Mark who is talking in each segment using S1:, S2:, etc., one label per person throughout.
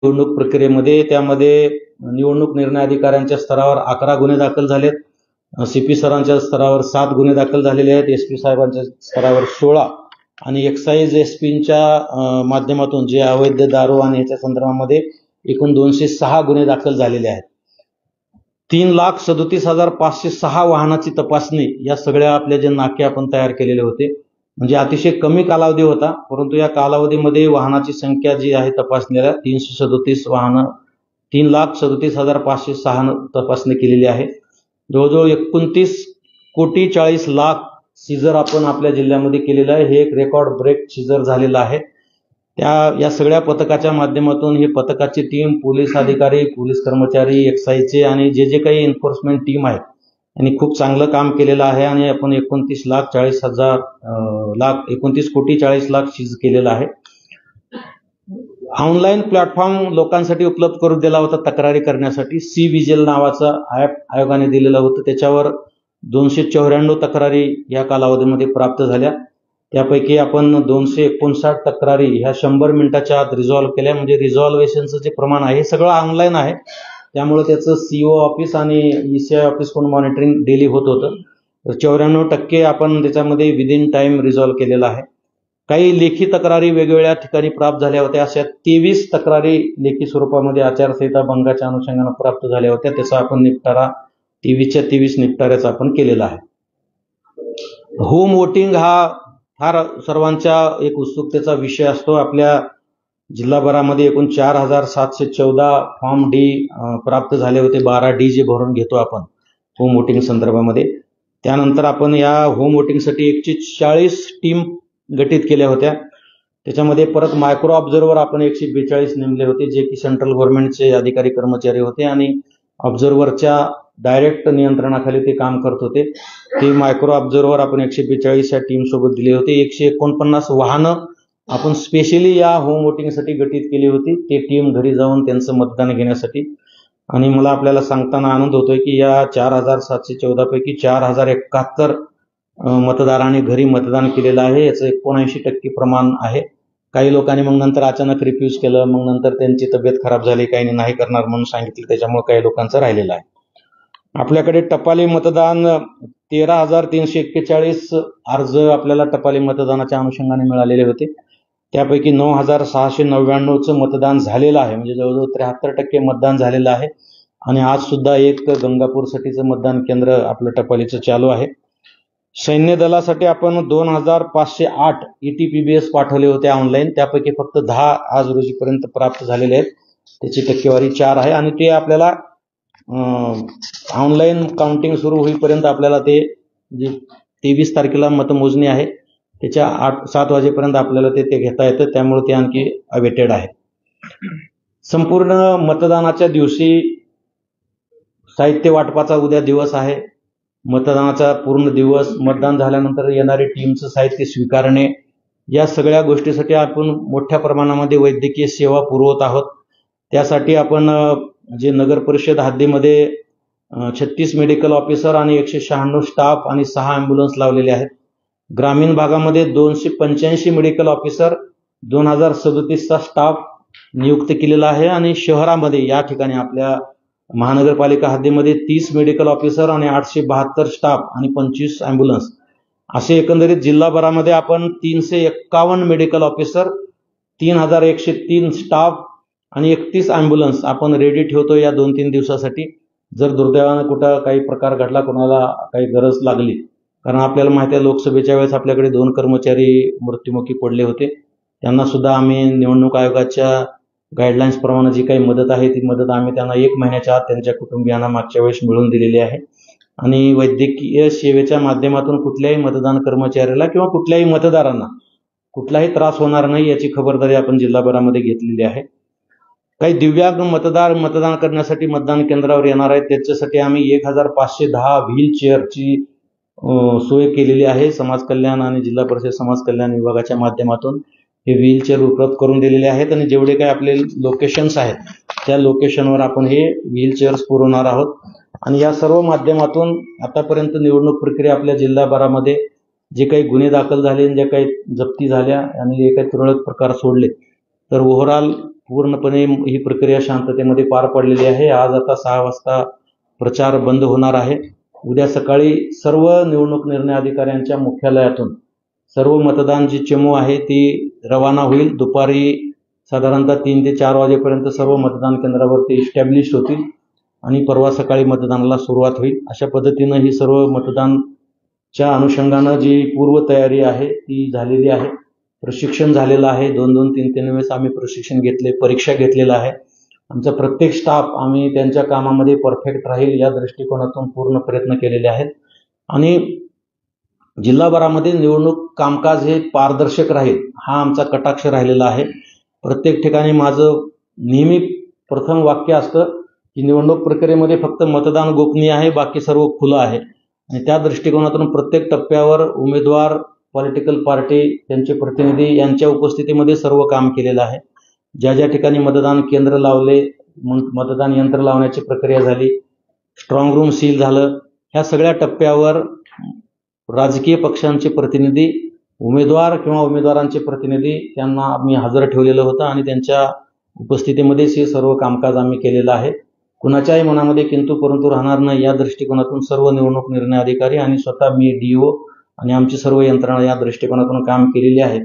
S1: निवडणूक प्रक्रियेमध्ये त्यामध्ये निवडणूक निर्णय अधिकाऱ्यांच्या स्तरावर 11 गुन्हे दाखल झालेत, सीपी सरांच्या स्तरावर 7 गुन्हे दाखल झालेले आहेत, एसपी साहेबांच्या स्तरावर 16 आणि एक्साईज एसपीच्या माध्यमातून जे अवैध दारू आणि याच्या संदर्भामध्ये एकूण 206 गुन्हे दाखल झालेले आहेत. 3,37,506 वाहनाची तपासणी या सगळ्या आपल्या जे नाके आपण तयार केलेले होते, म्हणजे अतिशय कमी कालावधी होता, परंतु या कालावधीमध्ये वाहनाची संख्या जी आहे तपासणीला 337 वाहनं 3,37,506 तपासणी केलेली आहे. जवळजवळ 29,40,00,000 सीजर आपण आपल्या जिल्ह्यामध्ये केलेलं आहे. हे एक रेकॉर्ड ब्रेक सीजर झालेलं आहे. या सगळ्या पथकाच्या माध्यमातून ही पथकाची टीम, पोलीस अधिकारी, पोलीस कर्मचारी, एक्साईजचे आणि जे काही एन्फोर्समेंट टीम आहे यांनी खूप चांगलं काम केलेलं आहे आणि आपण 29,40,00,000 सीज केलेलं आहे. ऑनलाईन प्लॅटफॉर्म लोकांसाठी उपलब्ध करून दिला होता तक्रारी करण्यासाठी. सी विजिल नावाचा ॲप आयोगाने दिलेलं होतं. त्याच्यावर 294 तक्रारी या कालावधीमध्ये प्राप्त झाल्या. त्यापैकी आपण 259 तक्रारी ह्या 100 मिनिटाच्या आत रिझॉल्व्ह केल्या. म्हणजे रिझॉल्वेशनचं जे प्रमाण आहे हे सगळं ऑनलाईन आहे, त्यामुळे त्याचं सीओ ऑफिस आणि ईसीआय ऑफिस पण मॉनिटरिंग डेली होत होतं. 94% आपण त्याच्यामध्ये विदिन टाइम रिझॉल्व्ह केलेला आहे. काही लेखी तक्रारी वेगवेगळ्या ठिकाणी प्राप्त झाल्या होत्या. अशा 23 तक्रारी लेखी स्वरूपामध्ये आचारसंहिता भंगाच्या अनुषंगाने प्राप्त झाल्या होत्या. त्याचा आपण निपटारा 23च्या 23 निपटाऱ्याचा आपण केलेला आहे. होम वोटिंग हा फार सर्वांच्या एक उत्सुकतेचा विषय असतो. आपल्या जिल्हाभरामध्ये एकूण 4,714 फॉर्म डी प्राप्त झाले होते. 12D जे भरून घेतो आपण होम वोटिंग संदर्भामध्ये. त्यानंतर आपण या होम वोटिंगसाठी 140 टीम गठीत केल्या होत्या. त्याच्यामध्ये परत मायक्रो ऑब्झर्व्हर आपण 142 नेमले होते, जे की सेंट्रल गव्हर्नमेंटचे अधिकारी कर्मचारी होते आणि ऑब्झर्व्हरच्या डायरेक्ट नियंत्रणाखाली ते काम करत होते. ते मायक्रो ऑब्झर्व्हर आपण 142 या टीम सोबत दिले होते. 149 वाहनं आपण स्पेशली या होम वोटिंगसाठी गठीत केली होती. ते टीम घरी जाऊन त्यांचं मतदान घेण्यासाठी. आणि मला आपल्याला सांगताना आनंद होतोय की या 4,714 पैकी 4,071 मतदारांनी घरी मतदान केलेलं आहे. याचं 79% प्रमाण आहे. काही लोकांनी मग नंतर अचानक रिफ्यूज केलं, मग नंतर त्यांची तब्येत खराब झाली, काही नाही करणार म्हणून सांगितलं, त्याच्यामुळे काही लोकांचं राहिलेलं आहे. आपल्याकडे टपाली मतदान 13,341 अर्ज आपल्याला टपाली मतदानाच्या अनुषंगाने मिळालेले होते. त्यापैकी 9,699चं मतदान झालेलं आहे, म्हणजे जवळजवळ 73% मतदान झालेलं आहे. आणि आज सुद्धा एक गंगापूरसाठीचं मतदान केंद्र आपलं टपालीचं चालू आहे. सैन्य दलासाठी आपण 2,508 ETPBS पाठवले होते ऑनलाईन. त्यापैकी फक्त 10 आज रोजीपर्यंत प्राप्त झालेले आहेत. त्याची टक्केवारी 4 आहे आणि ते आपल्याला ऑनलाईन काउंटिंग सुरू होईपर्यंत आपल्याला ते जे 23 तारखेला मतमोजणी आहे त्याच्या 7 वाजेपर्यंत आपल्याला ते घेता येतं, त्यामुळे ते आणखी अवेटेड आहे. संपूर्ण मतदानाच्या दिवशी साहित्य वाटपाचा उद्या दिवस आहे. मतदानाचा पूर्ण दिवस, मतदान झाल्यानंतर येणारे टीमचं साहित्य स्वीकारणे, या सगळ्या गोष्टीसाठी आपण मोठ्या प्रमाणामध्ये वैद्यकीय सेवा पुरवत आहोत. त्यासाठी आपण जे नगर परिषद हद्दीमध्ये 36 मेडिकल ऑफिसर आणि 196 स्टाफ आणि 6 ॲम्ब्युलन्स लावलेले आहेत. ग्रामीण भागामध्ये 285 मेडिकल ऑफिसर, 2,037चा स्टाफ नियुक्त केलेला आहे. आणि शहरामध्ये या ठिकाणी आपल्या महानगरपालिका हद्दीमध्ये 30 मेडिकल ऑफिसर आणि 872 स्टाफ आणि 25 ॲम्ब्युलन्स असे एकंदरीत जिल्हाभरामध्ये आपण 351 मेडिकल ऑफिसर, 3,103 स्टाफ आणि 31 ॲम्ब्युलन्स आपण रेडी ठेवतो या 2-3 दिवसासाठी. जर दुर्दैवाने कुठं काही प्रकार घडला, कोणाला काही गरज लागली, कारण आपल्याला माहिती आहे लोकसभेच्या वेळेस आपल्याकडे 2 कर्मचारी मृत्युमुखी पडले होते. त्यांना सुद्धा आम्ही निवडणूक आयोगाच्या गाईडलाईन्स प्रमाणे जी काही मदत आहे ती मदत आम्ही त्यांना 1 महिन्याच्या आत त्यांच्या कुटुंबियांना मागच्या वेळेस मिळवून दिलेली आहे. आणि वैद्यकीय सेवेच्या माध्यमातून कुठल्याही मतदान कर्मचाऱ्याला किंवा कुठल्याही मतदारांना कुठलाही त्रास होणार नाही याची खबरदारी आपण जिल्हाभरामध्ये घेतलेली आहे. काही दिव्यांग मतदार मतदान करण्यासाठी मतदान केंद्रावर येणार आहेत, त्याच्यासाठी आम्ही 1,510 व्हील चेअरची सोय केलेली आहे. समाज कल्याण आणि जिल्हा परिषद समाज कल्याण विभागाच्या माध्यमातून हे व्हीलचेअर उपलब्ध करून दिलेले आहेत. आणि जेवढे काही आपले लोकेशन्स आहेत त्या लोकेशनवर आपण हे व्हीलचेअर्स पुरवणार आहोत. आणि या सर्व माध्यमातून आतापर्यंत निवडणूक प्रक्रिया आपल्या जिल्हाभरामध्ये जे काही गुन्हे दाखल झाले, जे काही जप्ती झाल्या आणि जे काही तुरळक प्रकार सोडले, तर ओव्हरऑल पूर्णपणे ही प्रक्रिया शांततेमध्ये पार पडलेली आहे. आज आता 6 वाजता प्रचार बंद होणार आहे. उद्या सकाळी सर्व निवडणूक निर्णय अधिकाऱ्यांच्या मुख्यालयातून सर्व मतदान जी चमू आहे ती रवाना होईल. दुपारी साधारणतः 3 ते 4 वाजेपर्यंत सर्व मतदान केंद्रावरती इस्टॅब्लिश होतील आणि परवा सकाळी मतदानाला सुरुवात होईल. अशा पद्धतीनं ही सर्व मतदानच्या अनुषंगानं जी पूर्वतयारी आहे ती झालेली आहे. प्रशिक्षण झालेलं आहे. 2-2, 3-3 वेळेस आम्ही प्रशिक्षण घेतले, परीक्षा घेतलेलं आहे. आमचा प्रत्येक स्टाफ आम्ही त्यांच्या कामामध्ये परफेक्ट राहील या दृष्टिकोनातून पूर्ण प्रयत्न केलेले आहेत आणि जिल्हाभरामध्ये निवडणूक कामकाज हे पारदर्शक राहील हा आमचा कटाक्ष राहिलेला आहे. प्रत्येक ठिकाणी माझं नेहमी प्रथम वाक्य असतं की निवडणूक प्रक्रियेमध्ये फक्त मतदान गोपनीय आहे, बाकी सर्व खुलं आहे आणि त्या दृष्टिकोनातून प्रत्येक टप्प्यावर उमेदवार, पॉलिटिकल पार्टी, त्यांचे प्रतिनिधी यांच्या उपस्थितीमध्ये सर्व काम केलेलं आहे. ज्या ज्या ठिकाणी मतदान केंद्र लावले, मतदान यंत्र लावण्याची प्रक्रिया झाली, स्ट्रॉंग रूम सील झालं, ह्या सगळ्या टप्प्यावर राजकीय पक्षांचे प्रतिनिधी, उमेदवार किंवा उमेदवारांचे प्रतिनिधी यांना आम्ही हजर ठेवलेलं होतं आणि त्यांच्या उपस्थितीमध्येच हे सर्व कामकाज आम्ही केलेलं आहे. कुणाच्याही मनामध्ये किंतु परंतु राहणार नाही या दृष्टिकोनातून सर्व निवडणूक निर्णय अधिकारी आणि स्वतः मी DO आणि आमची सर्व यंत्रणा या दृष्टिकोनातून काम केलेली आहे.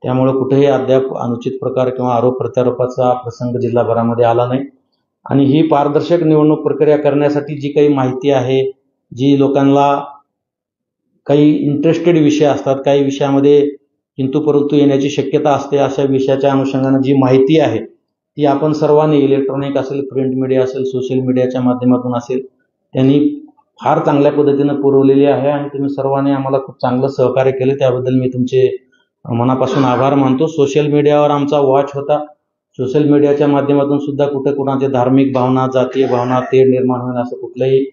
S1: त्यामुळे कुठेही अद्याप अनुचित प्रकार किंवा आरोप प्रत्यारोपाचा प्रसंग जिल्हाभरामध्ये आला नाही आणि ही पारदर्शक निवडणूक प्रक्रिया करण्यासाठी जी काही माहिती आहे, जी लोकांना काही इंटरेस्टेड विषय असतात, काही विषयामध्ये किंतु परंतु येण्याची शक्यता असते, अशा विषयाच्या अनुषंगानं जी माहिती आहे ती आपण सर्वांनी इलेक्ट्रॉनिक असेल, प्रिंट मीडिया असेल, सोशल मीडियाच्या माध्यमातून असेल, त्यांनी फार चांगल्या पद्धतीनं पुरवलेली आहे आणि तुम्ही सर्वांनी आम्हाला खूप चांगलं सहकार्य केलं. त्याबद्दल मी तुमचे मनापासून आभार मानतो. सोशल मीडियावर आमचा वॉच होता. सोशल मीडियाच्या माध्यमातून सुद्धा कुठं कुणाचे धार्मिक भावना, जातीय भावना, तेढ निर्माण होईल असं कुठलंही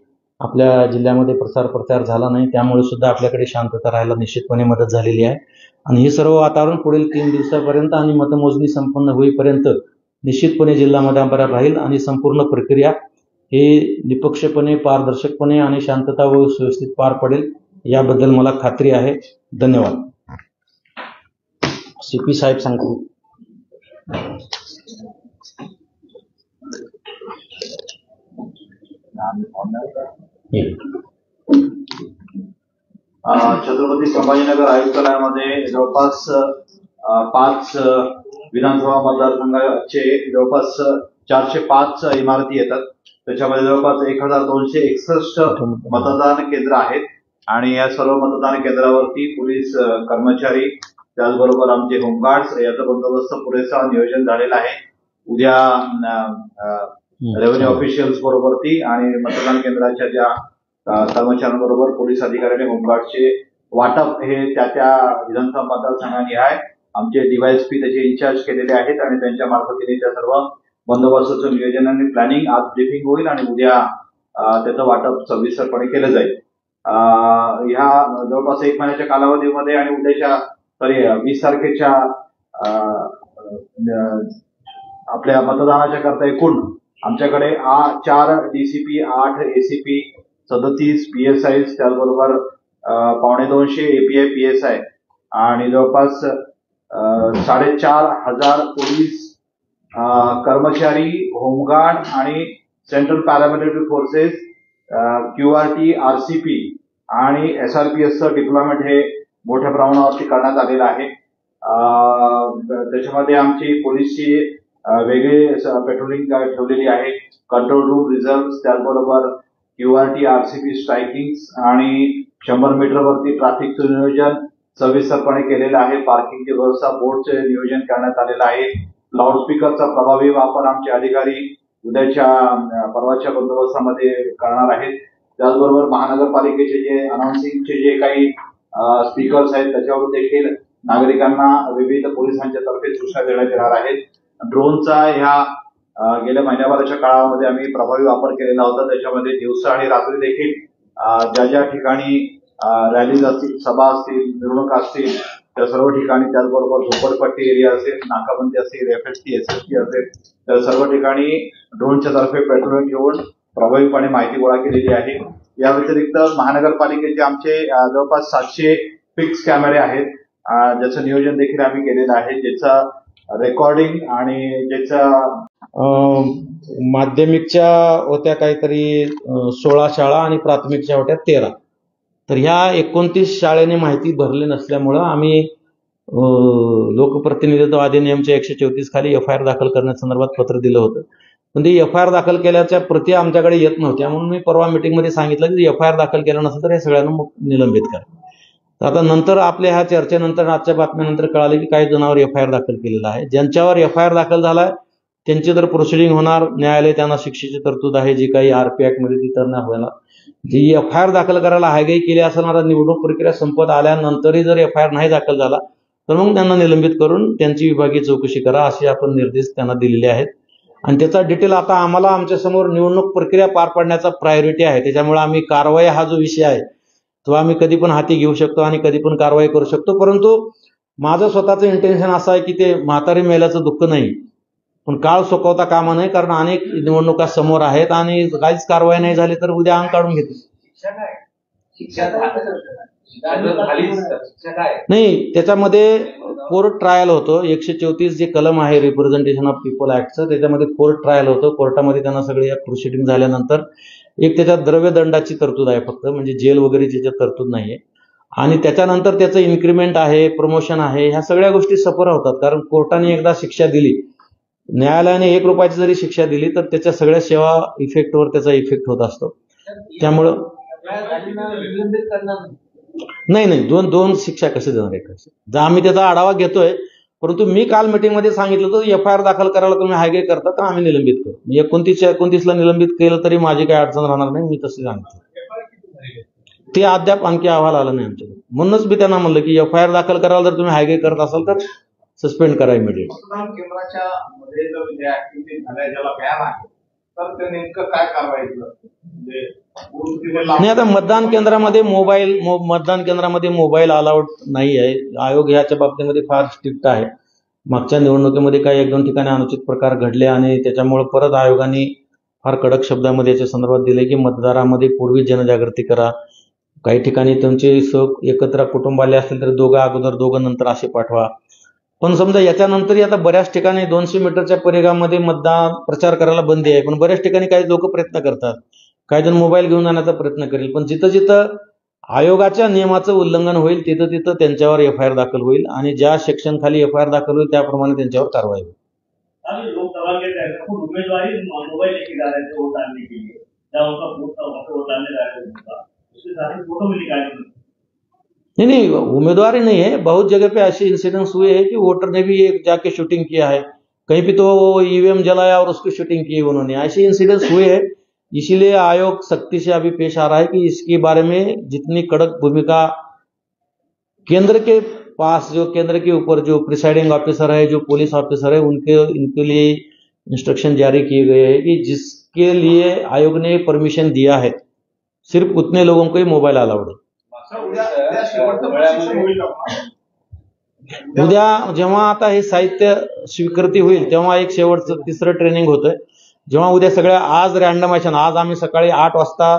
S1: आपल्या जिल्ह्यामध्ये प्रचार झाला नाही. त्यामुळे सुद्धा आपल्याकडे शांतता राहायला निश्चितपणे मदत झालेली आहे आणि हे सर्व वातावरण पुढील 3 दिवसापर्यंत आणि मतमोजणी संपन्न होईपर्यंत निश्चितपणे जिल्ह्यामध्ये राहील आणि संपूर्ण प्रक्रिया हे निपक्षपणे, पारदर्शकपणे आणि शांतता व सुव्यवस्थित पार पडेल याबद्दल मला खात्री आहे. धन्यवाद. CP साहेब सांगतील.
S2: छत्रपती संभाजीनगर आयुक्तालयामध्ये जवळपास 5 विधानसभा मतदारसंघाचे जवळपास 405 इमारती येतात. त्याच्यामध्ये जवळपास 1261 मतदान केंद्र आहेत आणि या सर्व मतदान केंद्रावरती पोलीस कर्मचारी, त्याचबरोबर आमचे होमगार्ड्स याचा बंदोबस्त पुरेसा नियोजन झालेला आहे. उद्या रेव्हेन्यू ऑफिशियल्स बरोबरती आणि मतदान केंद्राच्या ज्या कर्मचाऱ्यांबरोबर पोलीस अधिकारी आणि होमगार्डचे वाटप हे त्या विधानसभा मतदारसंघाने आहे. आमचे DYSP त्याचे इन्चार्ज केलेले आहेत आणि त्यांच्या मार्फतीने त्या सर्व बंदोबस्ताचं नियोजन आणि प्लॅनिंग आज ब्रीफिंग होईल आणि उद्या त्याचं वाटप सविस्तरपणे केलं जाईल. ह्या जवळपास 1 महिन्याच्या कालावधीमध्ये आणि उद्याच्या 20 तारखेच्या आपल्या मतदानाच्या करता एकूण आमच्याकडे 4 DCP, 8 ACP, 37 PSI, त्याचबरोबर 250 API PSI आणि जवळपास 4,500 पोलीस कर्मचारी, होमगार्ड आणि central paramilitary forces, QRT, RCP आणि SRPSचं डिप्लॉयमेंट हे मोठ्या प्रमाणावरती करण्यात आलेलं आहे. त्याच्यामध्ये आमची पोलीसची वेगळी पेट्रोलिंग ठेवलेली आहे. कंट्रोल रूम, रिझर्व्ह, त्याचबरोबर QRT, RCP स्ट्रायकिंग आणि 100 मीटरवरती ट्रॅफिकचं नियोजन सविस्तरपणे केलेलं आहे. पार्किंगची व्यवस्था, बोर्डचे नियोजन करण्यात आलेलं आहे. लाऊडस्पीकरचा प्रभावी वापर आमचे अधिकारी उद्याच्या परवाच्या बंदोबस्तामध्ये करणार आहेत. त्याचबरोबर महानगरपालिकेचे जे अनाउन्सिंगचे जे काही स्पीकर्स आहेत त्याच्यावर देखील नागरिकांना विविध पोलिसांच्या तर्फे सूचना देण्यात येणार आहेत. ड्रोनचा ह्या गेल्या महिन्याभराच्या काळामध्ये आम्ही प्रभावी वापर केलेला होता. त्याच्यामध्ये दिवसा आणि रात्री देखील ज्या ज्या ठिकाणी रॅलीज असतील, सभा असतील, मिरवणूक असतील त्या सर्व ठिकाणी, त्याचबरोबर झोपडपट्टी एरिया असेल, नाकाबंदी असेल, FST, SST असेल, त्या सर्व ठिकाणी ड्रोनच्या तर्फे पेट्रोलिंग घेऊन प्रभावीपणे माहिती गोळा केलेली आहे. या व्यतिरिक्त महानगरपालिकेचे आमचे जवळपास 700 फिक्स कॅमेरे आहेत, ज्याचं नियोजन देखील आम्ही केलेलं आहे, ज्याचा रेकॉर्डिंग आणि ज्याच्या
S1: माध्यमिकच्या होत्या काहीतरी 16 शाळा आणि प्राथमिकच्या होत्या 13. तर ह्या 29 शाळेने माहिती भरली नसल्यामुळं आम्ही लोकप्रतिनिधित्व अधिनियमच्या 134 खाली FIR दाखल करण्यासंदर्भात पत्र दिलं होतं. पण ती FIR दाखल केल्याच्या प्रती आमच्याकडे येत नव्हत्या, म्हणून मी परवा मीटिंगमध्ये सांगितलं की FIR दाखल केलं नसेल तर हे सगळ्यांना निलंबित करा. तर आता नंतर आपल्या ह्या चर्चेनंतर आजच्या बातम्यानंतर कळाले की काही जणांवर FIR दाखल केलेला आहे. ज्यांच्यावर FIR दाखल झालाय त्यांची तर प्रोसिडिंग होणार, न्यायालय त्यांना शिक्षेची तरतूद आहे जी काही RP Act मध्ये ती तर होणार. जी FIR दाखल करायला हायगाई केली असणारा निवडणूक प्रक्रिया संपत आल्यानंतरही जर FIR नाही दाखल झाला तर मग त्यांना निलंबित करून त्यांची विभागीय चौकशी करा असे आपण निर्देश त्यांना दिलेले आहेत. आणि त्याचा डिटेल आता आम्हाला आमच्या समोर निवडणूक प्रक्रिया पार पाडण्याचा प्रायोरिटी आहे. त्याच्यामुळे आम्ही कारवाई हा जो विषय आहे तो आम्ही कधी पण हाती घेऊ शकतो आणि कधी पण कारवाई करू शकतो. परंतु माझं स्वतःचं इंटेन्शन असं आहे की ते म्हातारी मेल्याचं दुःख नाही, पण काळ सोकवता कामा नये, कारण अनेक निवडणुका समोर आहेत आणि काहीच कारवाई नाही झाली तर उद्या अंग काढून घेतील. नाही, त्याच्यामध्ये कोर्ट ट्रायल होतं. 134 जे कलम आहे रिप्रेझेंटेशन ऑफ पीपल ऍक्टचं, त्याच्यामध्ये कोर्ट ट्रायल होतं. कोर्टामध्ये त्यांना सगळे प्रोसिडिंग झाल्यानंतर एक त्याच्यात द्रव्यदंडाची तरतूद आहे फक्त, म्हणजे जेल वगैरे त्याच्यात तरतूद नाहीये. आणि त्याच्यानंतर त्याचं इन्क्रीमेंट आहे, प्रमोशन आहे, ह्या सगळ्या गोष्टी सफर होतात. कारण कोर्टाने एकदा शिक्षा दिली, न्यायालयाने 1 रुपयाची जरी शिक्षा दिली तर त्याच्या सगळ्या सेवा इफेक्टवर त्याचा इफेक्ट होत असतो. त्यामुळं नाही, दोन शिक्षा कसे देणार आहे? आम्ही त्याचा आढावा घेतोय, परंतु मी काल मीटिंगमध्ये सांगितलं होतं FIR दाखल करायला तुम्ही हायगे करता तर आम्ही निलंबित करू. 29 निलंबित केलं तरी माझी काही अडचण राहणार नाही, मी तसे सांगितलं. ते अद्याप आणखी अहवाल आला नाही आमच्याकडे, म्हणूनच मी त्यांना म्हणलं की FIR दाखल करायला जर तुम्ही हायगे करत असाल तर सस्पेंड करा इमिडिएट.
S3: मतदान केंद्राच्या मध्ये जर ज्या ऍक्टिव्हिटी झाल्या ज्याला बॅन आहे तर ते नेमकं काय कारवाई
S1: नाही, आता मतदान केंद्रामध्ये मोबाईल अलाउड नाही आहे. आयोग ह्याच्या बाबतीमध्ये फार स्ट्रिक्ट आहे. मागच्या निवडणुकीमध्ये काही 1-2 ठिकाणी अनुचित प्रकार घडले आणि त्याच्यामुळे परत आयोगाने फार कडक शब्दामध्ये याच्या संदर्भात दिले की मतदारामध्ये पूर्वी जनजागृती करा. काही ठिकाणी तुमचे एकत्र कुटुंबाले असतील तर दोघं अगोदर दोघं नंतर असे पाठवा. पण समजा याच्यानंतरही आता बऱ्याच ठिकाणी 200 मीटरच्या परिघामध्ये मतदान प्रचार करायला बंदी आहे, पण बऱ्याच ठिकाणी काही लोक प्रयत्न करतात, काही जण मोबाईल घेऊन जाण्याचा प्रयत्न करेल. पण जिथं जिथं आयोगाच्या नियमाचं उल्लंघन होईल तिथं तिथं त्यांच्यावर FIR दाखल होईल आणि ज्या सेक्शन खाली FIR दाखल होईल त्याप्रमाणे त्यांच्यावर कारवाई होईल.
S3: लोकसभा के तहत उम्मीदवारी मोबाइल लेके जा रहे थे वोट डालने के लिए, जब उनका वोट डालने जा रहे थे उसके साथ फोटो भी निकाले.
S1: नहीं, उम्मीदवार ही नहीं है. बहुत जगह पे ऐसे इंसिडेंट्स हुए हैं कि वोटर ने भी एक जाके शूटिंग किया है, कहीं पे तो EVM जलाया और उसकी शूटिंग की उन्होंने. ऐसे इंसिडेंट्स हुए हैं. इसीलिए आयोग सख्ती से अभी पेश आ रहा है कि इसके बारे में जितनी कड़क भूमिका केंद्र के पास, जो केंद्र के ऊपर जो प्रिसाइडिंग ऑफिसर है, जो पुलिस ऑफिसर है, इनके लिए इंस्ट्रक्शन जारी किए गए हैं कि जिसके लिए आयोग ने परमिशन दिया है सिर्फ उतने लोगों को ही मोबाइल अलाउड है. उद्या जेव्हा आता हे साहित्य स्वीकृती होईल तेव्हा एक शेवटचं 3रं ट्रेनिंग होतंय. जेव्हा उद्या सगळ्या आज रँडमायझेशन, आज आम्ही सकाळी 8 वाजता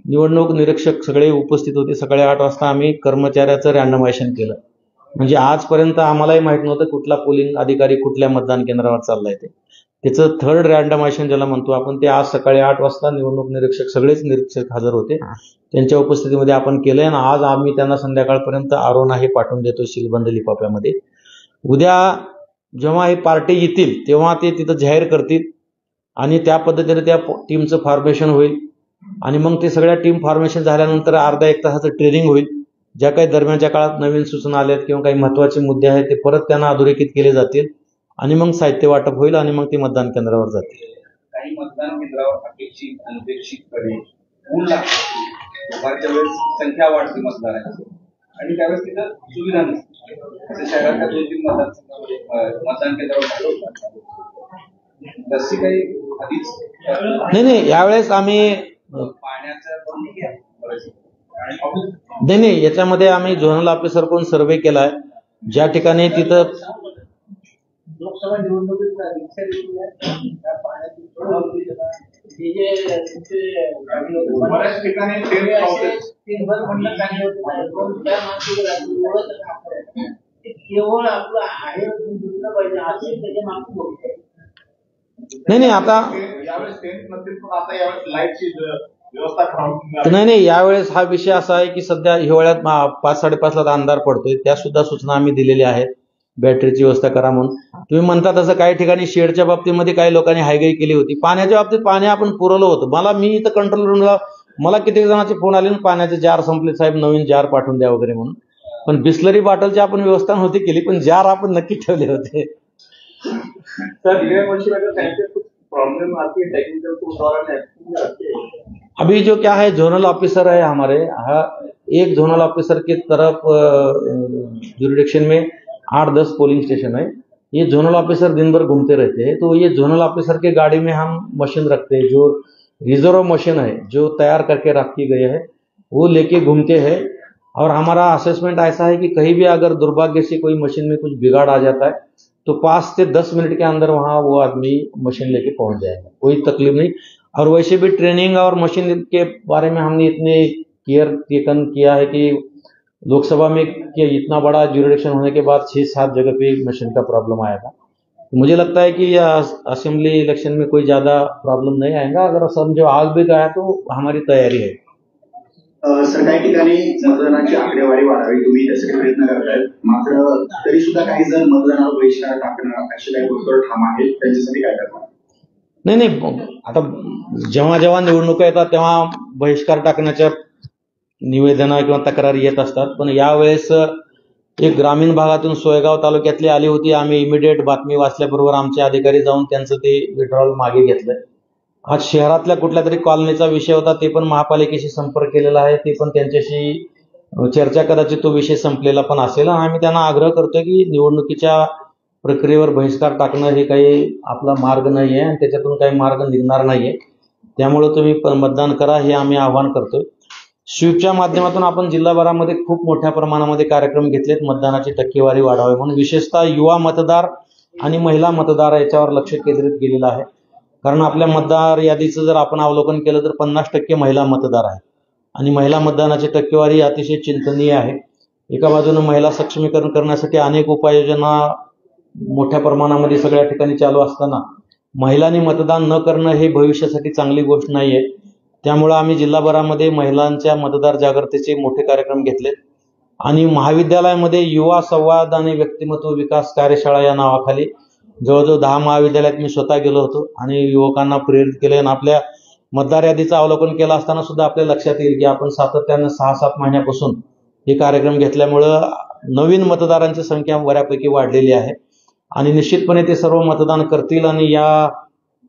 S1: निवडणूक निरीक्षक सगळे उपस्थित होते. सकाळी 8 वाजता आम्ही कर्मचाऱ्याचं रँडमायझेशन केलं. म्हणजे आजपर्यंत आम्हालाही माहित नव्हतं कुठला पोलिंग अधिकारी कुठल्या मतदान केंद्रावर चाललाय ते. त्याचं 3rd रँडमायझेशन ज्याला म्हणतो आपण, ते आज सकाळी 8 वाजता निवडणूक निरीक्षक सगळेच निरीक्षक हजर होते, त्यांच्या उपस्थितीमध्ये आपण केलंय. आणि आज आम्ही त्यांना संध्याकाळपर्यंत आरोना हे पाठवून देतो सीलबंद लिफाफ्यामध्ये. उद्या जेव्हा हे पार्टी येतील तेव्हा ते तिथं जाहीर करतील आणि त्या पद्धतीने त्या टीमचं फॉर्मेशन होईल. आणि मग ते सगळ्या टीम फॉर्मेशन झाल्यानंतर अर्धा 1 तासाचं ट्रेनिंग होईल. ज्या काही दरम्यानच्या काळात नवीन सूचना आल्यात किंवा काही महत्वाचे मुद्दे आहेत ते परत त्यांना अधोरेखित केले जातील आणि मग साहित्य वाटप होईल आणि मग ते मतदान केंद्रावर जातील.
S3: काही मतदान केंद्रावर अपेक्षित अनपेक्षितपणे ऊन लागते, दुपारच्या वेळेस संख्या वाढते मतदारांची आणि त्यावेळेस तिथं सुविधा नसते. असं शहरातल्या 2-3 मतदान केंद्रावर तशी काही आधीच
S1: नाही, यावेळेस आम्ही
S3: पाण्याचं
S1: नाही, याच्यामध्ये आम्ही झोनल ऑफिसर कोण सर्वे केलाय. ज्या ठिकाणी तिथं
S3: लोकसभा निवडणुकीत बऱ्याच ठिकाणी
S4: केवळ आपलं आहे दुसरं पाहिजे असे त्याच्या मागचं गोष्ट आहे.
S1: नाही आता
S2: यावेळेस टेंट नसतील पण आता यावेळेस लाईटची व्यवस्था करावी.
S1: नाही यावेळेस हा विषय असा आहे की सध्या हिवाळ्यात 5-5:30 ला अंधार पडतोय, त्या सुद्धा सूचना आम्ही दिलेल्या आहेत, बॅटरीची व्यवस्था करा म्हणून. तुम्ही म्हणता तसं काही ठिकाणी शेडच्या बाबतीमध्ये काही लोकांनी हायगाई केली होती. पाण्याच्या बाबतीत पाणी आपण पुरवलं होतं. मी इथं कंट्रोल रूमला मला कित्येक जणांचे फोन आले, पाण्याचे जार संपले साहेब, नवीन जार पाठवून द्या वगैरे म्हणून. पण बिस्लरी बॉटलची आपण व्यवस्था नव्हती केली, पण जार आपण नक्की ठेवले होते.
S2: सर ये मशीन अगर कहीं पे कुछ प्रॉब्लम आती है टेक्निकल तो द्वारा
S1: अभी जो क्या है, जोनल ऑफिसर है हमारे, एक जोनल ऑफिसर की तरफ जुरिडिक्शन में 8-10 पोलिंग स्टेशन है. ये जोनल ऑफिसर दिन भर घूमते रहते हैं, तो ये जोनल ऑफिसर की गाड़ी में हम मशीन रखते हैं, जो रिजर्व मशीन है जो तैयार करके रखी गई है वो लेके घूमते हैं. और हमारा असेसमेंट ऐसा है कि कहीं भी अगर दुर्भाग्य से कोई मशीन में कुछ बिगाड़ आ जाता है तो 5 से 10 मिनट के अंदर वहां वो आदमी मशीन लेके पहुंच जाएगा, कोई तकलीफ नहीं. और वैसे भी ट्रेनिंग और मशीन के बारे में हमने इतने केयर टेकन किया है कि लोकसभा में इतना बड़ा ज्यूरिडिक्शन होने के बाद 6-7 जगह पे मशीन का प्रॉब्लम आएगा. मुझे लगता है कि असेंबली इलेक्शन में कोई ज्यादा प्रॉब्लम नहीं आएगा. अगर समझो आग भी गया तो हमारी तैयारी है.
S5: सर काही ठिकाणी मतदानाची आकडेवारी वाढावी, तुम्ही त्यासाठी प्रयत्न करतायत, मात्र तरी सुद्धा काही जण मतदानावर बहिष्कार टाकणं असे काही गोष्टीवर ठाम आहेत, त्यांच्यासाठी काय करणार?
S1: नाही आता जेव्हा निवडणुका येतात तेव्हा बहिष्कार टाकण्याच्या निवेदनं किंवा तक्रारी येत असतात. पण यावेळेस एक ग्रामीण भागातून सोयगाव तालुक्यातली आली होती. आम्ही इमिडिएट बातमी वाचल्याबरोबर आमचे अधिकारी जाऊन त्यांचं ते विड्रॉल मागे घेतलंय. आज शहरातल्या कुठल्या तरी कॉलनीचा विषय होता, ते पण महापालिकेशी संपर्क केलेला आहे, ते पण त्यांच्याशी चर्चा, कदाचित तो विषय संपलेला पण असेल. आम्ही त्यांना आग्रह करतोय की निवडणुकीच्या प्रक्रियेवर बहिष्कार टाकणं हे काही आपला मार्ग नाहीये आणि त्याच्यातून काही मार्ग निघणार नाहीये. त्यामुळे तुम्ही मतदान करा हे आम्ही आवाहन करतोय. स्वीपच्या माध्यमातून आपण जिल्हाभरामध्ये खूप मोठ्या प्रमाणामध्ये कार्यक्रम घेतलेत मतदानाची टक्केवारी वाढावी म्हणून. विशेषतः युवा मतदार आणि महिला मतदार याच्यावर लक्ष केंद्रित केलेलं आहे. कारण आपल्या मतदार यादीचं जर आपण अवलोकन केलं तर 50% महिला मतदार आहेत आणि महिला मतदानाची टक्केवारी अतिशय चिंतनीय आहे. एका बाजूने महिला सक्षमीकरण करण्यासाठी अनेक उपाययोजना मोठ्या प्रमाणामध्ये सगळ्या ठिकाणी चालू असताना महिलांनी मतदान न करणं हे भविष्यासाठी चांगली गोष्ट नाहीये. त्यामुळे आम्ही जिल्हाभरामध्ये महिलांच्या मतदार जागृतीचे मोठे कार्यक्रम घेतलेत आणि महाविद्यालयामध्ये युवा संवाद आणि व्यक्तिमत्व विकास कार्यशाळा या नावाखाली जवळजवळ 10 महाविद्यालयात मी स्वतः गेलो होतो आणि युवकांना प्रेरित केले. आणि आपल्या मतदार यादीचं अवलोकन केलं असताना सुद्धा आपल्या लक्षात येईल की आपण सातत्यानं 6-7 महिन्यापासून हे कार्यक्रम घेतल्यामुळं नवीन मतदारांची संख्या बऱ्यापैकी वाढलेली आहे आणि निश्चितपणे ते सर्व मतदान करतील आणि या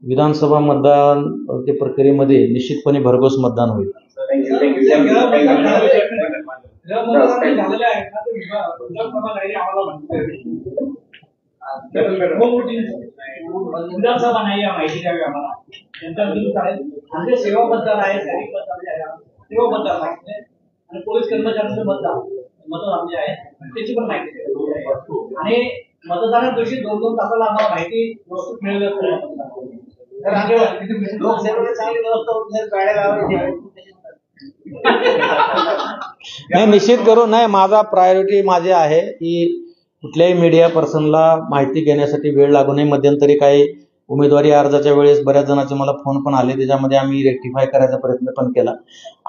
S1: विधानसभा मतदान प्रक्रियेमध्ये निश्चितपणे भरघोस मतदान होईल.
S4: विधानसभा नाही माहिती द्यावी आम्हाला. त्यांचा सेवा मतदार आहे, सैनिक मतदार सेवा मतदार माहिती आणि पोलीस कर्मचाऱ्यांचं मतदान आमचे आहे त्याची पण माहिती द्यावी. आणि मतदाना दिवशी 2-2 तासाला आम्हाला माहिती व्यवस्थित मिळेल. लोकसेवेला चांगली व्यवस्था होती, गाड्या लावायची
S1: नाही निश्चित करू. नाही माझा प्रायोरिटी माझे आहे की कुठल्याही मीडिया पर्सनला माहिती घेण्यासाठी वेळ लागू नये. मध्यंतरी काही उमेदवारी अर्जाच्या वेळेस बऱ्याच जणांचे मला फोन पण आले, त्याच्यामध्ये आम्ही रेक्टिफाय करायचा प्रयत्न पण केला.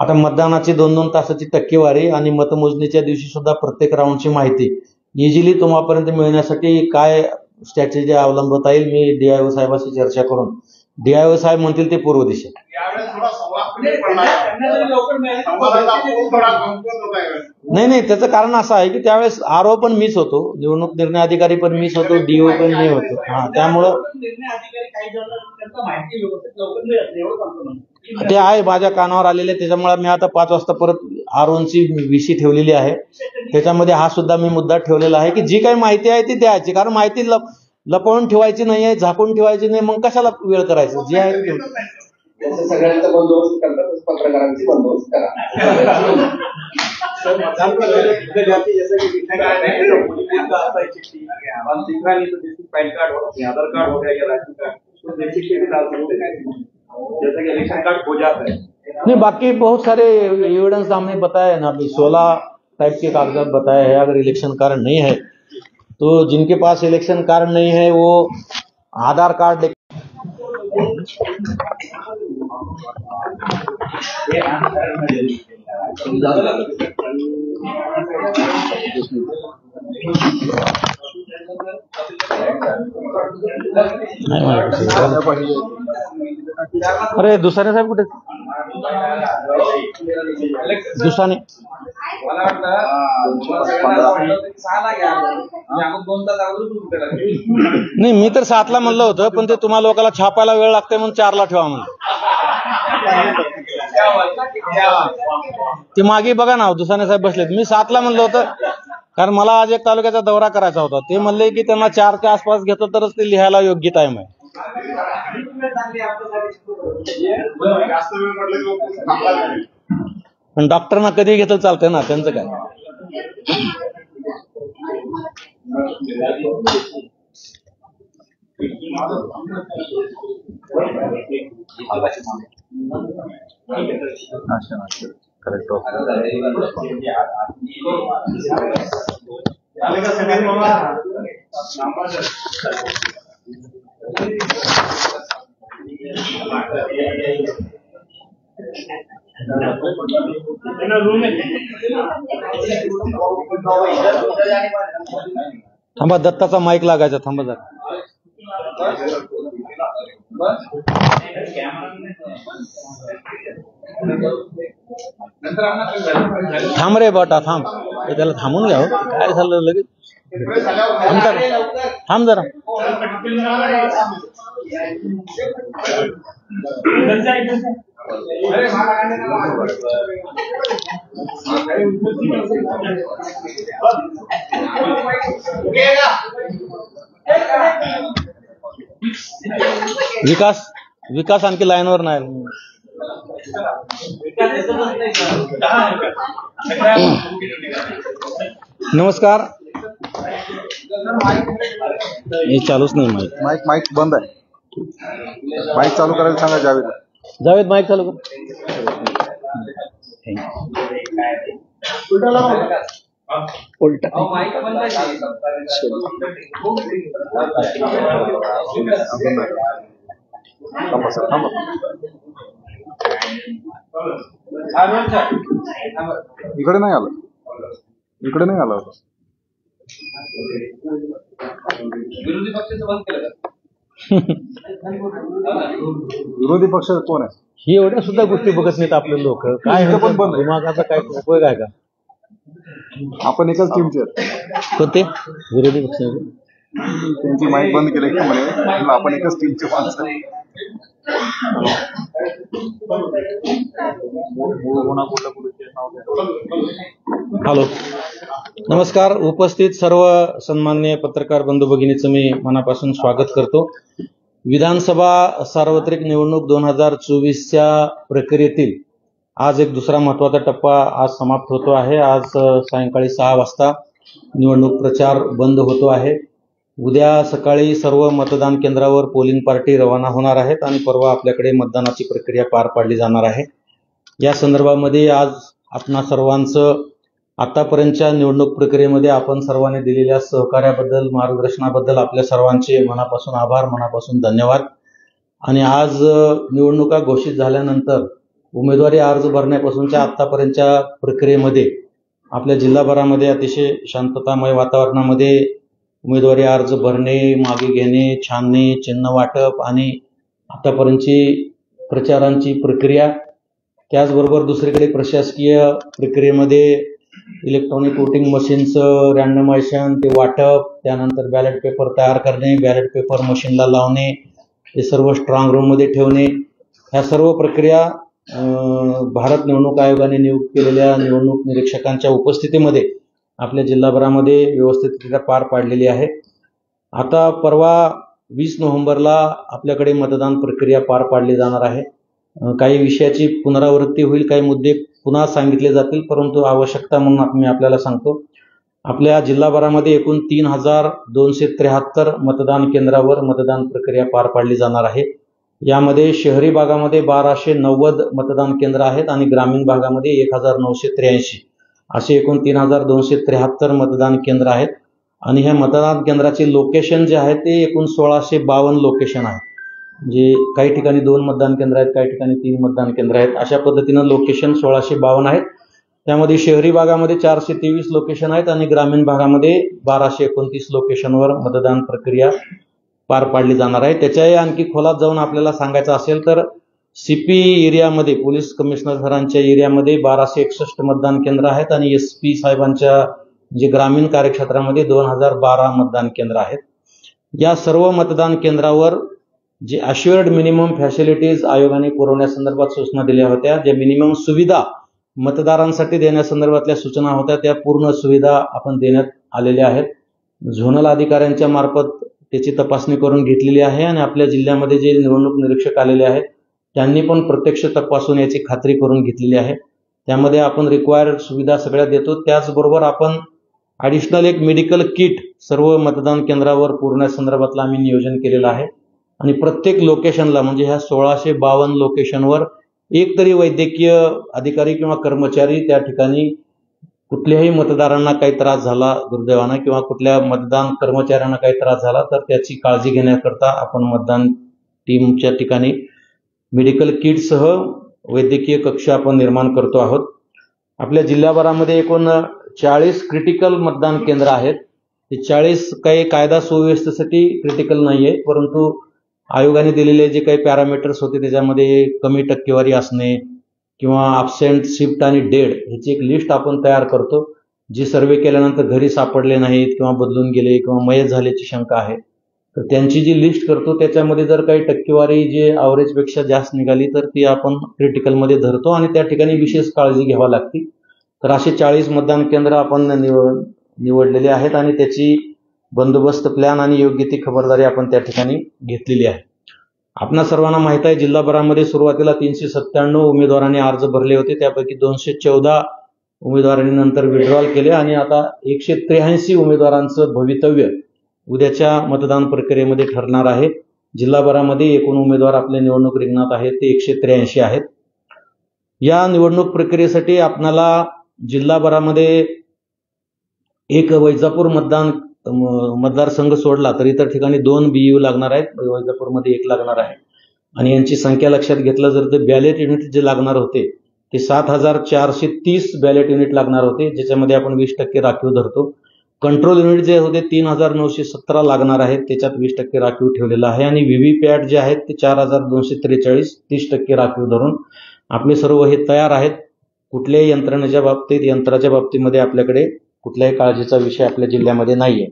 S1: आता मतदानाची 2-2 तासाची टक्केवारी आणि मतमोजणीच्या दिवशी सुद्धा प्रत्येक राऊंडची माहिती इझिली तुम्हापर्यंत मिळण्यासाठी काय स्ट्रॅटेजी अवलंबता येईल मी DIO साहेबांशी चर्चा करून DIO साहेब म्हणतील ते पूर्व दिशा. नाही त्याचं कारण असं आहे की त्यावेळेस RO पण मीच होतो, निवडणूक निर्णय अधिकारी पण मीच होतो, DO पण मी होतो. त्यामुळं ते आहे माझ्या कानावर आलेले. त्याच्यामुळे मी आता 5 वाजता परत ROची विशी ठेवलेली आहे, त्याच्यामध्ये हा सुद्धा मी मुद्दा ठेवलेला आहे की जी काही माहिती आहे ती द्यायची. कारण माहिती लपवून ठेवायची नाहीये, झाकून ठेवायची नाही, मग कशाला वेळ करायचं. जे आहे
S3: सगळ्यांचा बंदोबस्त करतात, पत्रकारांची बंदोबस्त करा.
S2: पैन कार्ड हो, आधार कार्ड हो गया या राशन कार्ड, तो बेसिक के भी डाल सकते हैं जैसा कि इलेक्शन कार्ड हो जाता है.
S1: नहीं बाकी बहुत सारे एविडेंस हमने बताया ना, अभी 16 टाइप के कागजात बताए हैं. अगर इलेक्शन कार्ड नहीं है तो जिनके पास इलेक्शन कार्ड नहीं है वो आधार कार्ड अरे दुसरे साहेब कुठे दुसऱ्याने
S3: मला वाटतं 6 घ्या आपण 2 तास अगोदर सुरू केला.
S1: नाही मी तर 7ला म्हणलं होतं पण ते तुम्हाला लोकांना छापायला वेळ लागते म्हणून 4ला ठेवा म्हणलं. ते मागे बघा ना दुसऱ्याने साहेब बसलेत. मी 7ला म्हणलं होतं कारण मला आज एक तालुक्याचा दौरा करायचा होता. ते म्हणले की त्यांना 4च्या आसपास घेतलं तरच ते लिहायला योग्य टाइम आहे. पण डॉक्टरना कधी घेतलं चालतंय ना त्यांचं काय. थांबा दत्ताचा माईक लागायचा. थांबा जरा थांब रे बटा थांब. त्याला थांबून घ्या. काय झालं लगेच थांब जरा. विकास विकास आणखी लाईनवर नाही. नमस्कार. हे चालूच नाही माईक.
S6: माईक बंद आहे. माईक चालू करायला सांगा जावेद.
S1: जावेद माईक चालू कर.
S6: इकडे नाही आलं. इकडे नाही आलं.
S3: विरोधी पक्षाचं बंद केलं का?
S6: विरोधी पक्ष कोण आहे?
S1: ही एवढ्या सुद्धा गोष्टी बघत नाहीत आपले लोक. काय
S6: पण बंद
S1: दिमागाचा काय उपयोग आहे का?
S6: आपण एकाच टीमचे आहेत.
S1: कोणते विरोधी पक्ष?
S6: त्यांची माईक बंद केली की म्हणे आपण एकाच टीमचे माणसं.
S1: हॅलो नमस्कार. उपस्थित सर्व सन्माननीय पत्रकार बंधू भगिनीचं मी मनापासून स्वागत करतो. विधानसभा सार्वत्रिक निवडणूक 2024च्या प्रक्रियेतील आज एक दुसरा महत्वाचा टप्पा आज समाप्त होतो आहे. आज सायंकाळी 6 वाजता निवडणूक प्रचार बंद होतो आहे. उद्या सकाळी सर्व मतदान केंद्रावर पोलिंग पार्टी रवाना होणार आहेत आणि परवा आपल्याकडे मतदानाची प्रक्रिया पार पाडली जाणार आहे. या संदर्भामध्ये आज आपणा सर्वांचं आतापर्यंतच्या निवडणूक प्रक्रियेमध्ये आपण सर्वांनी दिलेल्या सहकार्याबद्दल मार्गदर्शनाबद्दल आपल्या सर्वांचे मनापासून आभार, मनापासून धन्यवाद. आणि आज निवडणुका घोषित झाल्यानंतर उमेदवारी अर्ज भरण्यापासूनच्या आतापर्यंतच्या प्रक्रियेमध्ये आपल्या जिल्हाभरामध्ये अतिशय शांततामय वातावरणामध्ये उमेदवारी अर्ज भरणे, मागे घेणे, छाननी, चिन्ह वाटप आणि आतापर्यंतची प्रचारांची प्रक्रिया, त्याचबरोबर दुसरीकडे प्रशासकीय प्रक्रियेमध्ये इलेक्ट्रॉनिक वोटिंग मशीनचं रँडमायझेशन, ते वाटप, त्यानंतर बॅलेट पेपर तयार करणे, बॅलेट पेपर मशीनला लावणे, हे सर्व स्ट्रॉंग रूममध्ये ठेवणे, ह्या सर्व प्रक्रिया भारत निवडणूक आयोगाने नियुक्त केलेल्या निवडणूक निरीक्षकांच्या उपस्थितीमध्ये आपल्या जिल्हाभरामध्ये व्यवस्थितरित्या पार पाडलेली आहे. आता परवा 20 नोव्हेंबरला आपल्याकडे मतदान प्रक्रिया पार पाडली जाणार आहे. काही विषयाची पुनरावृत्ती होईल, काही मुद्दे पुन्हा सांगितले जातील, परंतु आवश्यकता म्हणून मी आपल्याला सांगतो. आपल्या जिल्हाभरामध्ये एकूण 3273 मतदान केंद्रावर मतदान प्रक्रिया पार पाडली जाणार आहे. यामध्ये शहरी भागामध्ये 1290 मतदान केंद्र आहेत आणि ग्रामीण भागामध्ये 1983 असे एकूण 3273 मतदान केंद्र आहेत. आणि ह्या मतदान केंद्राचे लोकेशन जे आहे ते एकूण 1652 लोकेशन आहे. जे काही ठिकाणी 2 मतदान केंद्र आहेत, काही ठिकाणी 3 मतदान केंद्र आहेत. अशा पद्धतीनं लोकेशन 1652 आहेत. त्यामध्ये शहरी भागामध्ये 423 लोकेशन आहेत आणि ग्रामीण भागामध्ये 1229 लोकेशनवर मतदान प्रक्रिया पार पाडली जाणार आहे. त्याच्याही आणखी खोलात जाऊन आपल्याला सांगायचं असेल तर सीपी एरियामध्ये, पोलीस कमिशनर सरांच्या एरियामध्ये 1261 मतदान केंद्र आहेत आणि SP साहेबांच्या जे ग्रामीण कार्यक्षेत्रामध्ये 2012 मतदान केंद्र आहेत. या सर्व मतदान केंद्रावर जे अश्युअर्ड मिनिमम फॅसिलिटीज आयोगाने पुरवण्यासंदर्भात सूचना दिल्या होत्या, ज्या मिनिमम सुविधा मतदारांसाठी देण्यासंदर्भातल्या सूचना होत्या, त्या पूर्ण सुविधा आपण देण्यात आलेल्या आहेत. झोनल अधिकाऱ्यांच्या मार्फत त्याची तपासणी करून घेतलेली आहे आणि आपल्या जिल्ह्यामध्ये जे निवडणूक निरीक्षक आलेले आहेत त्यांनी पण प्रत्यक्ष तपासून याची खात्री करून घेतलेली आहे. त्यामध्ये आपण रिक्वायर्ड सुविधा सगळ्या देतो. त्याचबरोबर आपण ॲडिशनल एक मेडिकल किट सर्व मतदान केंद्रावर पुरवण्यासंदर्भातलं आम्ही नियोजन केलेलं आहे आणि प्रत्येक लोकेशनला म्हणजे ह्या 1652 लोकेशनवर एक तरी वैद्यकीय अधिकारी किंवा कर्मचारी त्या ठिकाणी कुठल्याही मतदारांना काही त्रास झाला दुर्दैवानं किंवा कुठल्या मतदान कर्मचाऱ्यांना काही त्रास झाला तर त्याची काळजी घेण्याकरता आपण मतदान टीमच्या ठिकाणी मेडिकल किटसह वैद्यकीय कक्ष आपण निर्माण करतो आहोत. आपल्या जिल्ह्याभरामध्ये एकूण 40 क्रिटिकल मतदान केंद्र आहेत. ते 40 काही कायदा सुव्यवस्थेसाठी क्रिटिकल नाहीये, परंतु आयोगाने दिलेले जे काही पॅरामीटर्स होते त्याच्यामध्ये कमी टक्केवारी असणे किंवा अब्सेंट, शिफ्ट आणि डेड ह्याची एक लिस्ट आपण तयार करतो. जी सर्वे केल्यानंतर घरी सापडले नाहीत किंवा बदलून गेले किंवा मयत झाल्याची शंका आहे तर त्यांची जी लिस्ट करतो त्याच्यामध्ये जर काही टक्केवारी जे ॲव्हरेजपेक्षा जास्त निघाली तर ती आपण क्रिटिकलमध्ये धरतो आणि त्या ठिकाणी विशेष काळजी घ्यावी लागते. तर असे 40 मतदान केंद्र आपण निवडलेले आहेत आणि त्याची बंदोबस्त प्लॅन आणि योग्य ती खबरदारी आपण त्या ठिकाणी घेतलेली आहे. आपणा सर्वांना माहित आहे जिल्हाभरामध्ये सुरुवातीला 397 उमेदवारांनी अर्ज भरले होते. त्यापैकी 214 उमेदवारांनी नंतर विड्रॉल केले आणि आता 183 उमेदवारांचं भवितव्य उद्याच्या मतदान प्रक्रियेमध्ये ठरणार आहे. जिल्हाभरामध्ये एकूण उमेदवार आपले निवडणूक रिंगणात आहेत ते 183 आहेत. या निवडणूक प्रक्रियेसाठी आपणाला जिल्हाभरामध्ये एक वैजापूर मतदारसंघ सोडला तर इतर ठिकाणी 2 BU लागणार आहेत. वैजापूरमध्ये 1 लागणार आहे आणि यांची संख्या लक्षात घेतलं जर तर बॅलेट युनिट जे लागणार होते ते 7430 बॅलेट युनिट लागणार होते, ज्याच्यामध्ये आपण 20% राखीव धरतो. कंट्रोल युनिट जे होते 3917 लागणार आहेत, त्याच्यात 20% राखीव ठेवलेलं आहे आणि VVPAT जे आहेत ते 4243 30% राखीव धरून आपले सर्व हे तयार आहेत. कुठल्याही यंत्राच्या बाबतीमध्ये आपल्याकडे कुठल्याही काळजीचा विषय आपल्या जिल्ह्यामध्ये नाहीये.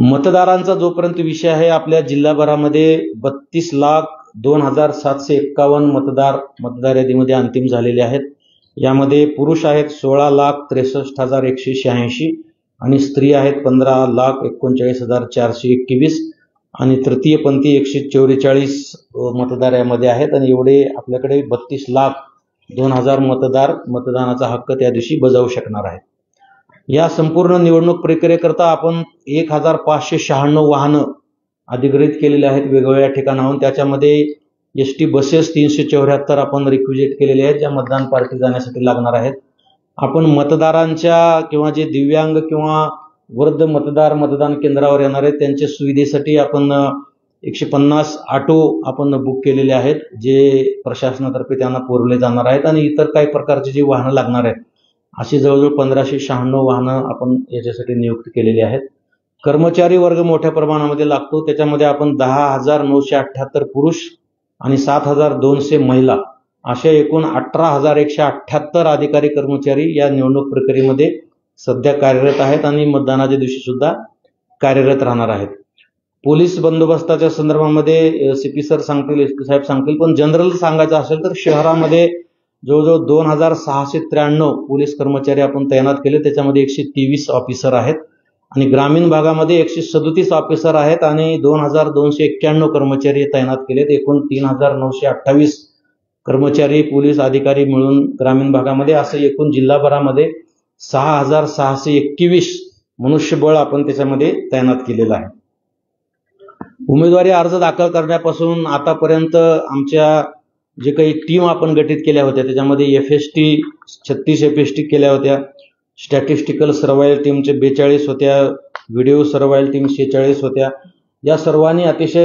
S1: मतदारांचा जोपर्यंत विषय आहे, आपल्या जिल्हाभरामध्ये 32,02,751 मतदार यादीमध्ये अंतिम झालेले आहेत. यामध्ये पुरुष आहेत 16,63,186 आणि स्त्री आहेत 15,39,421 आणि तृतीयपंथी 144 मतदार यामध्ये आहेत आणि एवढे आपल्याकडे 32,02,000 मतदार मतदानाचा हक्क त्या दिवशी बजावू शकणार आहेत. या संपूर्ण निवडणूक प्रक्रियेकरता आपण 1596 वाहनं अधिग्रहित केलेले आहेत वेगवेगळ्या ठिकाणाहून. त्याच्यामध्ये ST बसेस 374 आपण रिक्विजिट केलेले आहेत ज्या मतदान पार्टी जाण्यासाठी लागणार आहेत. आपण मतदारांच्या किंवा जे दिव्यांग किंवा वृद्ध मतदार मतदान केंद्रावर येणार आहेत त्यांच्या सुविधेसाठी आपण 150 ऑटो आपण बुक केलेले आहेत जे प्रशासनातर्फे त्यांना पुरवले जाणार आहेत आणि इतर काही प्रकारची जी वाहनं लागणार आहेत अशी जवळजवळ 1596 वाहनं आपण याच्यासाठी नियुक्त केलेली आहेत. कर्मचारी वर्ग मोठ्या प्रमाणामध्ये लागतो. त्याच्यामध्ये आपण 10,978 पुरुष आणि 7,200 महिला अशा एकूण 18,178 अधिकारी कर्मचारी या निवडणूक प्रक्रियेमध्ये सध्या कार्यरत आहेत आणि मतदानाच्या दिवशी सुद्धा कार्यरत राहणार आहेत. पोलीस बंदोबस्ताच्या संदर्भामध्ये CP सर सांगतील, SP साहेब सांगतील, पण जनरल सांगायचं असेल तर शहरामध्ये जवळजवळ 2,693 पोलीस कर्मचारी आपण तैनात केले. त्याच्यामध्ये 123 ऑफिसर आहेत आणि ग्रामीण भागामध्ये 137 ऑफिसर आहेत आणि 2,291 कर्मचारी तैनात केलेत. एकूण 3,928 कर्मचारी पोलीस अधिकारी मिळून ग्रामीण भागामध्ये असं एकूण जिल्हाभरामध्ये 6,621 मनुष्यबळ आपण त्याच्यामध्ये तैनात केलेलं आहे. उमेदवारी अर्ज दाखल करण्यापासून आतापर्यंत आमच्या जे काही टीम आपण गठीत केल्या होत्या त्याच्यामध्ये FST 36 FST केल्या होत्या, स्टॅटिस्टिकल सर्वायल टीमचे 42 होत्या, व्हिडिओ सर्वायल टीम 46 होत्या. या सर्वांनी अतिशय